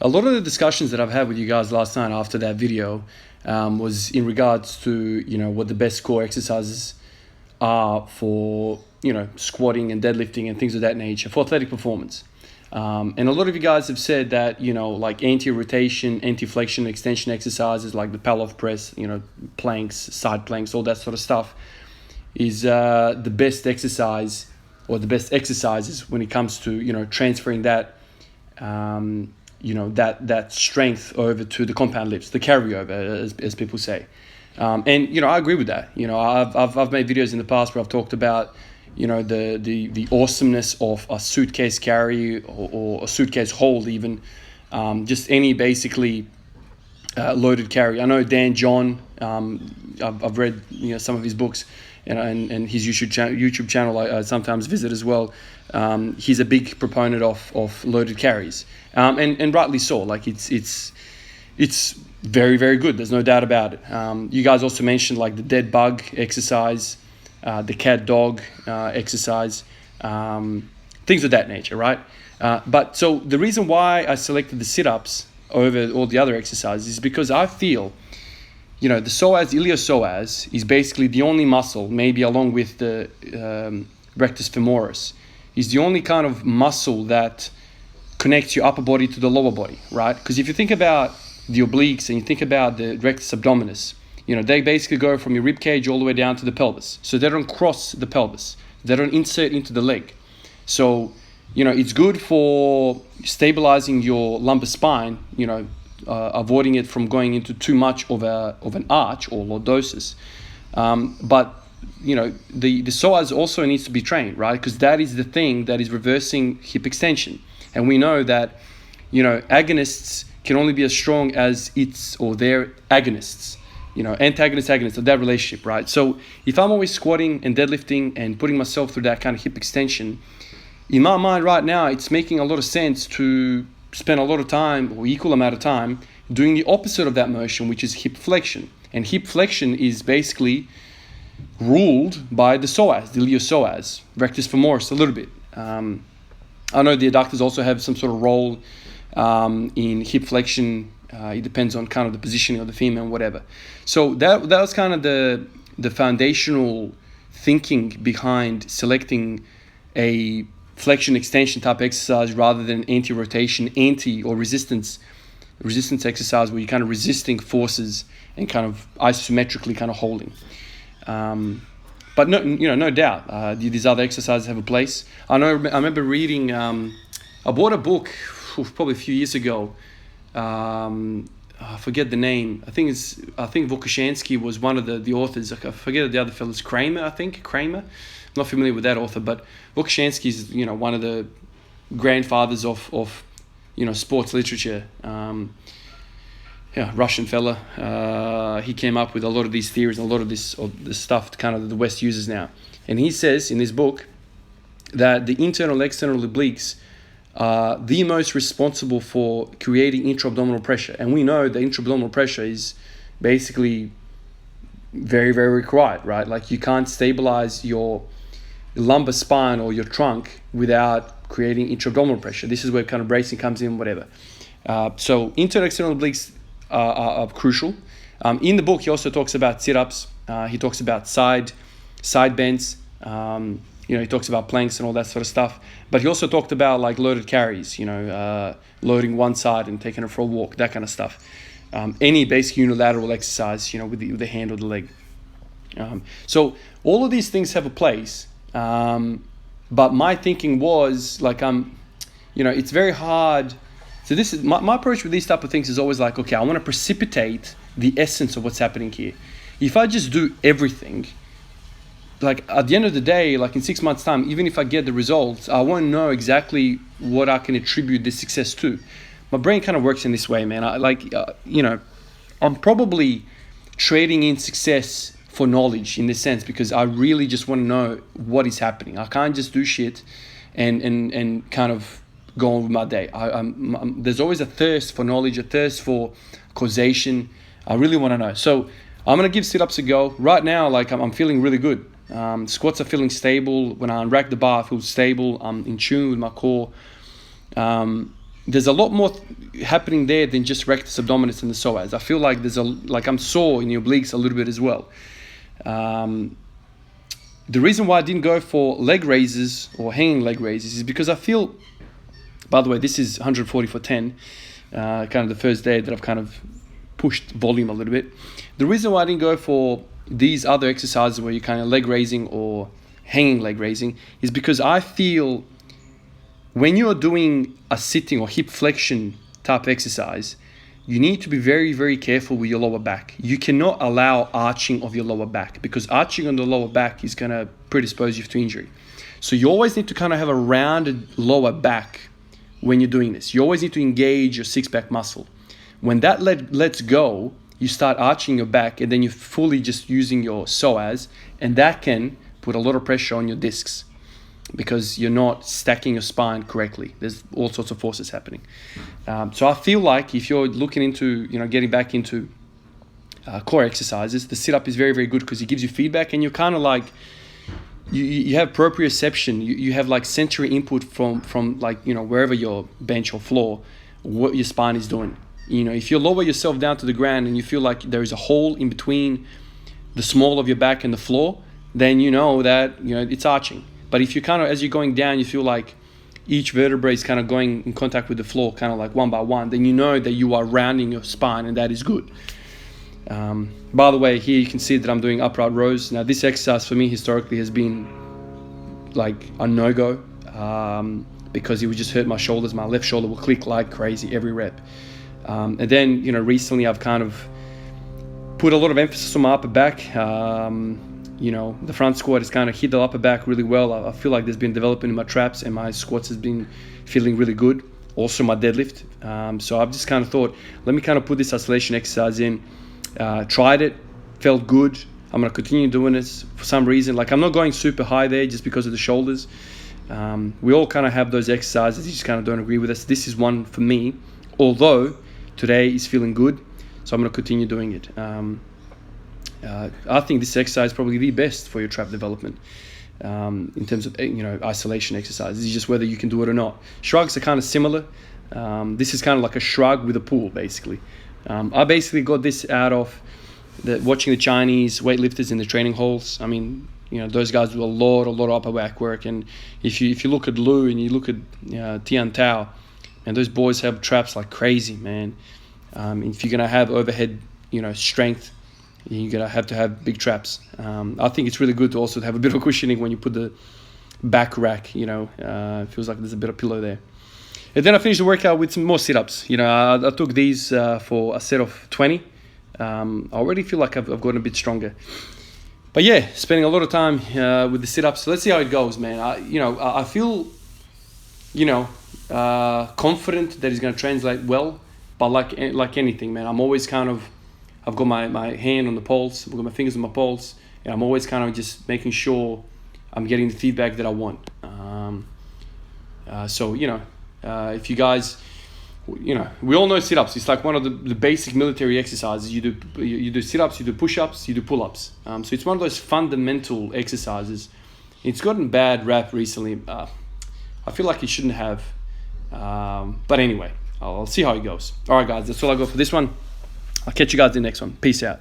a lot of the discussions that I've had with you guys last night after that video was in regards to, what the best core exercises are for, squatting and deadlifting and things of that nature for athletic performance. And a lot of you guys have said that, like anti-rotation, anti-flexion, extension exercises like the Pallof press, planks, side planks, all that sort of stuff is the best exercise or the best exercises when it comes to, transferring that, that strength over to the compound lifts, the carryover, as people say. And I agree with that. I've made videos in the past where I've talked about, the awesomeness of a suitcase carry or a suitcase hold, even just any basically loaded carry. I know Dan John. I've read some of his books, and his YouTube channel I sometimes visit as well. He's a big proponent of loaded carries, and rightly so. Like it's very, very good. There's no doubt about it. You guys also mentioned like the dead bug exercise, the cat dog exercise, things of that nature, right? But so the reason why I selected the sit-ups over all the other exercises is because I feel, the psoas, iliopsoas, is basically the only muscle, maybe along with the rectus femoris, is the only kind of muscle that connects your upper body to the lower body, right? Because if you think about the obliques and you think about the rectus abdominis, they basically go from your rib cage all the way down to the pelvis. So they don't cross the pelvis. They don't insert into the leg. So, it's good for stabilizing your lumbar spine, avoiding it from going into too much of an arch or lordosis. But, the psoas also needs to be trained, right? Because that is the thing that is reversing hip extension. And we know that, agonists can only be as strong as its or their agonists. Antagonist, agonist, that relationship, right? So if I'm always squatting and deadlifting and putting myself through that kind of hip extension, in my mind right now, it's making a lot of sense to spend a lot of time or equal amount of time doing the opposite of that motion, which is hip flexion. And hip flexion is basically ruled by the psoas, the iliopsoas, rectus femoris a little bit. I know the adductors also have some sort of role in hip flexion. It depends on kind of the positioning of the femur and whatever. So that was kind of the foundational thinking behind selecting a flexion extension type exercise rather than anti-rotation, or resistance exercise where you're kind of resisting forces and kind of isometrically kind of holding. But no doubt, these other exercises have a place. I remember reading. I bought a book probably a few years ago. I forget the name. I think Vukashansky was one of the authors. I forget the other fellows. Kramer. I'm not familiar with that author, but Vukashansky is one of the grandfathers of sports literature. Russian fella. He came up with a lot of these theories and a lot of this stuff kind of the West uses now. And he says in this book that the internal external obliques are the most responsible for creating intra-abdominal pressure. And we know the intra-abdominal pressure is basically very, very required, right? Like you can't stabilize your lumbar spine or your trunk without creating intra-abdominal pressure. This is where kind of bracing comes in, whatever. So internal external obliques are crucial. In the book, he also talks about sit-ups. He talks about side bends. He talks about planks and all that sort of stuff. But he also talked about like loaded carries, loading one side and taking it for a walk, that kind of stuff. Any basic unilateral exercise, with the hand or the leg. So all of these things have a place. But my thinking was like, it's very hard. So this is my approach with these type of things is always like, okay, I want to precipitate the essence of what's happening here. If I just do everything, like at the end of the day, like in 6 months' time, even if I get the results, I won't know exactly what I can attribute this success to. My brain kind of works in this way, man. I'm probably trading in success for knowledge in this sense because I really just want to know what is happening. I can't just do shit and kind of go on with my day. There's always a thirst for knowledge, a thirst for causation. I really want to know. So I'm going to give sit-ups a go. Right now, like I'm feeling really good. Squats are feeling stable. When I unrack the bar, I feel stable. I'm in tune with my core. there's a lot more happening there than just rectus abdominis and the psoas. I feel like I'm sore in your obliques a little bit as well. The reason why I didn't go for leg raises or hanging leg raises is because I feel, by the way, this is 140 for 10, kind of the first day that I've kind of pushed volume a little bit. The reason why I didn't go for these other exercises where you're kind of leg raising or hanging leg raising is because I feel when you're doing a sitting or hip flexion type exercise, you need to be very, very careful with your lower back. You cannot allow arching of your lower back, because arching on the lower back is going to predispose you to injury. So you always need to kind of have a rounded lower back when you're doing this. You always need to engage your six-pack muscle. When that lets go, you start arching your back, and then you're fully just using your psoas, and that can put a lot of pressure on your discs because you're not stacking your spine correctly. There's all sorts of forces happening. So I feel like if you're looking into, getting back into core exercises, the sit-up is very, very good because it gives you feedback, and you're kind of like, you have proprioception. You have like sensory input from like, wherever your bench or floor, what your spine is doing. If you lower yourself down to the ground and you feel like there is a hole in between the small of your back and the floor, then you know that, it's arching. But if you kind of, as you're going down, you feel like each vertebrae is kind of going in contact with the floor, kind of like one by one, then you know that you are rounding your spine, and that is good. By the way, here you can see that I'm doing upright rows. Now, this exercise for me historically has been like a no-go because it would just hurt my shoulders. My left shoulder will click like crazy every rep. And then, recently I've kind of put a lot of emphasis on my upper back. The front squat has kind of hit the upper back really well. I feel like there's been development in my traps, and my squats has been feeling really good. Also my deadlift. So I've just kind of thought, let me kind of put this isolation exercise in. Tried it, felt good. I'm going to continue doing this for some reason. Like, I'm not going super high there just because of the shoulders. We all kind of have those exercises. You just kind of don't agree with us. This is one for me, although today is feeling good. So I'm going to continue doing it. I think this exercise is probably the best for your trap development in terms of isolation exercises. It's just whether you can do it or not. Shrugs are kind of similar. This is kind of like a shrug with a pull, basically. I basically got this out of watching the Chinese weightlifters in the training halls. I mean, those guys do a lot of upper back work. And if you look at Lu and you look at Tian Tao, and those boys have traps like crazy, man. If you're gonna have overhead, strength, you're gonna have to have big traps. I think it's really good to also have a bit of cushioning when you put the back rack. It feels like there's a bit of pillow there. And then I finished the workout with some more sit-ups. I took these for a set of 20. I already feel like I've gotten a bit stronger. But yeah, spending a lot of time with the sit-ups. So let's see how it goes, man. I feel, confident that it's going to translate well. But like anything, man, I'm always kind of, I've got my hand on the pulse, I've got my fingers on my pulse, and I'm always kind of just making sure I'm getting the feedback that I want. If you guys, we all know sit-ups. It's like one of the basic military exercises. You do sit-ups, you do push-ups, you do pull-ups. So it's one of those fundamental exercises. It's gotten bad rap recently. I feel like it shouldn't have. But anyway, I'll see how it goes. All right, guys, that's all I got for this one. I'll catch you guys in the next one. Peace out.